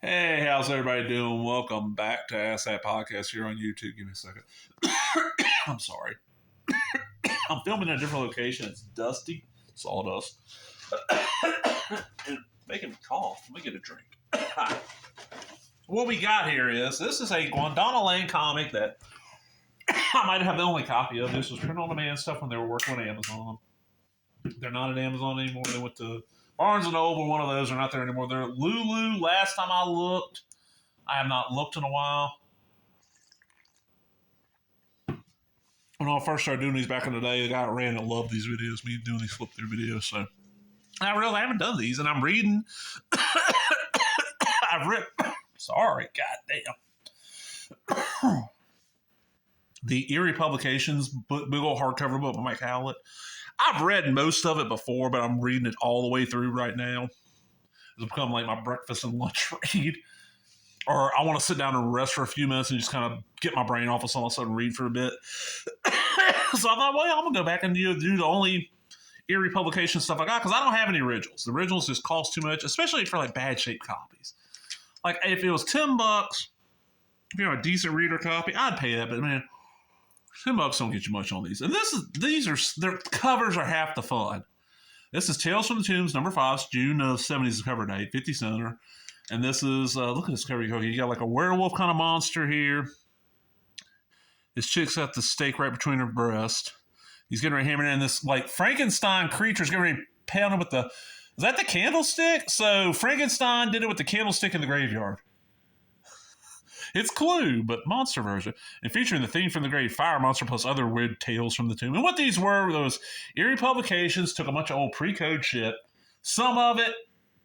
Hey, how's everybody doing? Welcome back to Ask That Podcast here on YouTube. Give me a second. I'm sorry. I'm filming in a different location. It's dusty, sawdust, and making me cough. Let me get a drink. What we got here is this is a Gwandanaland comic that I might have the only copy of. This was print on demand stuff when they were working with Amazon. They're not at Amazon anymore. They went to Barnes and Noble. One of those are not there anymore. They're at Lulu. Last time I looked, I have not looked in a while. When I first started doing these back in the day, the guy at Random loved these videos, me doing these flip through videos. So I haven't done these, and I'm reading. I've read. Sorry, goddamn. The Erie Publications big old hardcover book by Mike Howlett. I've read most of it before, but I'm reading it all the way through right now. It's become like my breakfast and lunch read. Or I want to sit down and rest for a few minutes and just kind of get my brain off of all of a sudden read for a bit. So I thought, well, I'm going to go back and do the only Erie Publication stuff I got because I don't have any originals. The originals just cost too much, especially for like bad shaped copies. Like if it was $10, if you're a decent reader copy, I'd pay that. But man, $10 don't get you much on these. And their covers are half the fun. This is Tales from the Tombs, number 5, June of 70s cover date, 50 center. And this is, look at this cover. You got like a werewolf kind of monster here. His chick's got the stake right between her breast. He's getting ready to hammer in this like Frankenstein creature's getting ready to pound him with the, is that the candlestick? So Frankenstein did it with the candlestick in the graveyard. It's Clue, but monster version. And featuring the theme from the grave, fire monster, plus other weird tales from the tomb. And what these were, those Erie Publications took a bunch of old pre-code shit. Some of it,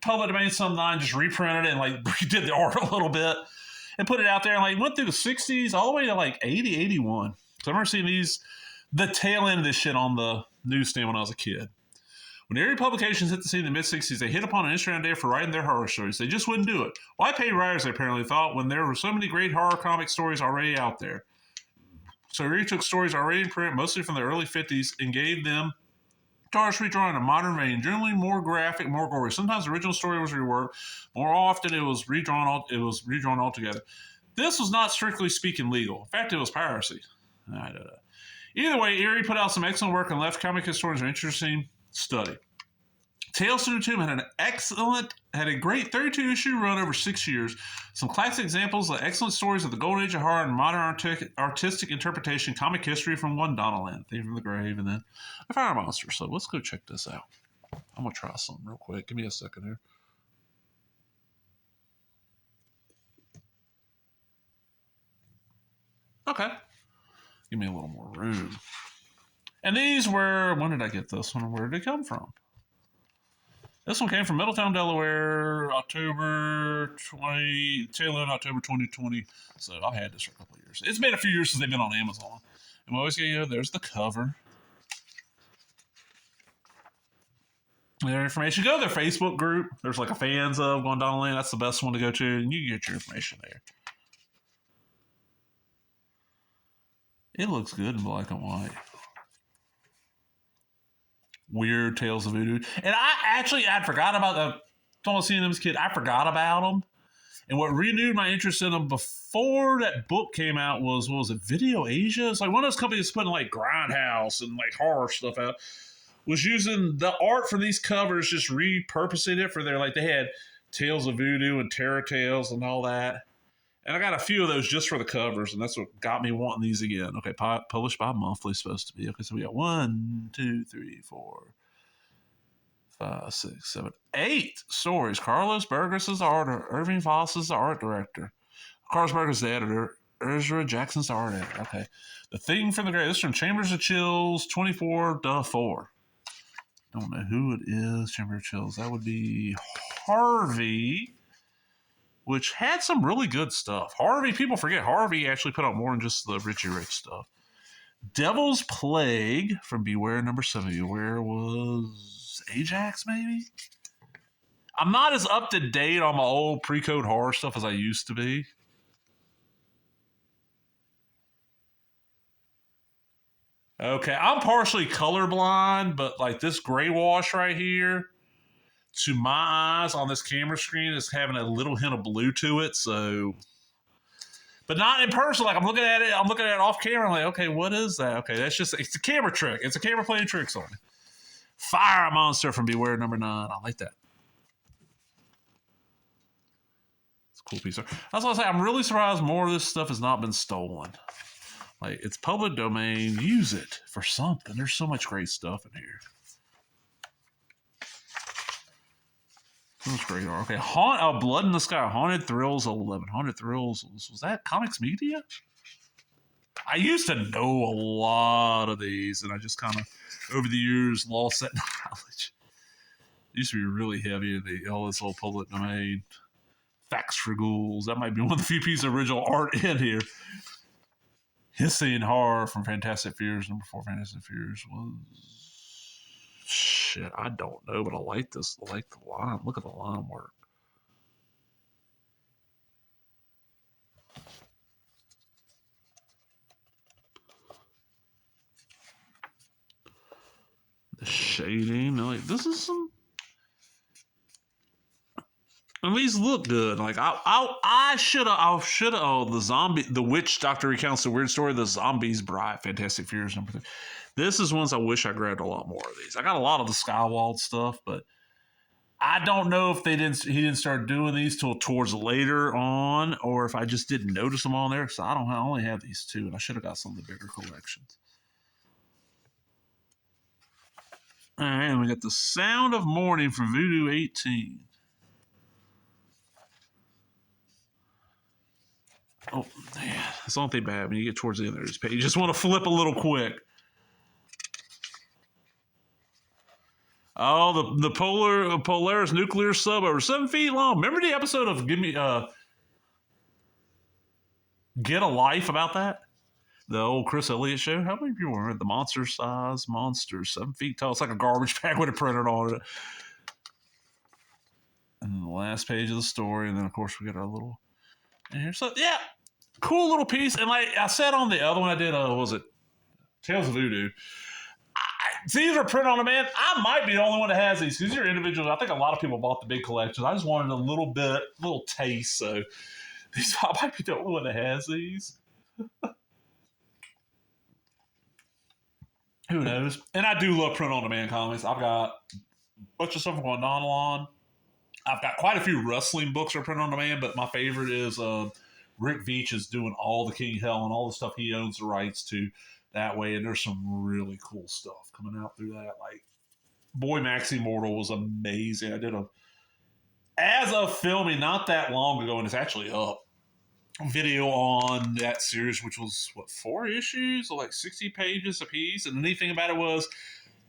public domain, some not, just reprinted it and like redid the art a little bit and put it out there and like went through the 60s all the way to like 80, 81. So I remember seeing these, the tail end of this shit on the newsstand when I was a kid. When Erie Publications hit the scene in the mid-60s, they hit upon an interesting idea for writing their horror stories. They just wouldn't do it. Why pay writers, they apparently thought, when there were so many great horror comic stories already out there? So Erie took stories already in print, mostly from the early 50s, and gave them stars redrawn in a modern vein, generally more graphic, more gory. Sometimes the original story was reworked. More often, it was redrawn altogether. This was not strictly speaking legal. In fact, it was piracy. Either way, Erie put out some excellent work and left comic historians an interesting study. Tales from the Tomb had a great 32-issue run over 6 years. Some classic examples of excellent stories of the golden age of horror and modern artistic interpretation, comic history from Gwandanaland, Theme from the Grave, and then a fire monster. So let's go check this out. I'm going to try something real quick. Give me a second here. Okay. Give me a little more room. And these were, when did I get this one? Where did it come from? This one came from Middletown, Delaware, October 2020. So I had this for a couple of years. It's been a few years since they've been on Amazon. And we always get, there's the cover. Their information. Go to their Facebook group. There's like a fans of Gwandanaland. That's the best one to go to. And you can get your information there. It looks good in black and white. Weird Tales of Voodoo. And I'd forgot about the, don't seeing them as a kid. I forgot about them. And what renewed my interest in them before that book came out was, what was it, Video Asia? It's like one of those companies putting like Grindhouse and like horror stuff out. Was using the art from these covers, just repurposing it for their, like they had Tales of Voodoo and Terror Tales and all that. And I got a few of those just for the covers, and that's what got me wanting these again. Okay, published bi-monthly, supposed to be. Okay, so we got 1, 2, 3, 4, 5, 6, 7, 8 stories. Carlos Burgos is the art. Irving Voss is the art director. Carlos Burgos is the editor. Ezra Jackson's the art editor. Okay. The Thing from the Grave. This is from Chambers of Chills 24-4. Don't know who it is. Chamber of Chills. That would be Harvey, which had some really good stuff. Harvey, people forget, Harvey actually put out more than just the Richie Rich stuff. Devil's Plague from Beware number 7. Beware was Ajax, maybe? I'm not as up to date on my old pre-code horror stuff as I used to be. Okay, I'm partially colorblind, but like this gray wash right here, to my eyes on this camera screen, it's having a little hint of blue to it. So, but not in person. Like I'm looking at it off camera. I'm like, okay, what is that? Okay, it's a camera trick. It's a camera playing tricks on me. Fire Monster from Beware #9. I like that. It's a cool piece. That's what I say. I'm really surprised more of this stuff has not been stolen. Like, it's public domain. Use it for something. There's so much great stuff in here. So much great art. Okay, Blood in the Sky. Haunted Thrills 11. Haunted Thrills. Was that Comics Media? I used to know a lot of these, and I just kind of, over the years, lost that knowledge. It used to be really heavy in all this old public domain. Facts for Ghouls. That might be one of the few pieces of original art in here. Hissing Horror from Fantastic Fears. #4 Fantastic Fears was... Shit, I don't know, but I like this. I like the line. Look at the line work. The shading. Like, this is some... And these look good. Like I should have. Oh, the witch doctor recounts the weird story of the zombies bride. Fantastic Fears #3. This is ones I wish I grabbed a lot more of these. I got a lot of the Skywald stuff, but I don't know if he didn't start doing these till towards later on, or if I just didn't notice them on there. So I only have these two, and I should have got some of the bigger collections. All right, and we got The Sound of Morning from Voodoo 18. Oh, man. It's not that bad when you get towards the end of this page. You just want to flip a little quick. Oh, the Polaris nuclear sub over 7 feet long. Remember the episode of Get a Life about that? The old Chris Elliott show? How many people remember the monster size monster, 7 feet tall? It's like a garbage bag with a printer on it. And then the last page of the story. And then, of course, we got our little... And here, so, yeah. Cool little piece. And like I said on the other one I did, what was it? Tales of Voodoo. These are print on demand. I might be the only one that has these. These are individuals. I think a lot of people bought the big collections. I just wanted a little taste. So I might be the only one that has these. Who knows? And I do love print on demand comics. I've got a bunch of stuff from Gwandanaland. I've got quite a few wrestling books that are print on demand, but my favorite is Rick Veitch is doing all the King Hell and all the stuff he owns the rights to that way. And there's some really cool stuff coming out through that. Like Boy Maxi Mortal was amazing. I did as of filming not that long ago, and it's actually up, video on that series, which was 4 issues, like 60 pages a piece. And the neat thing about it was,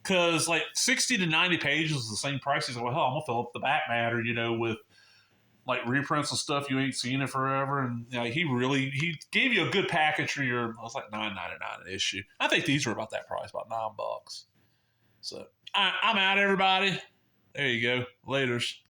because like 60 to 90 pages is the same price. He's like, well, hell, I'm gonna fill up the back matter, with like reprints and stuff you ain't seen it forever. And he gave you a good package for your, it was like $9.99 an issue. I think these were about that price, about $9. So I'm out, everybody. There you go. Laters.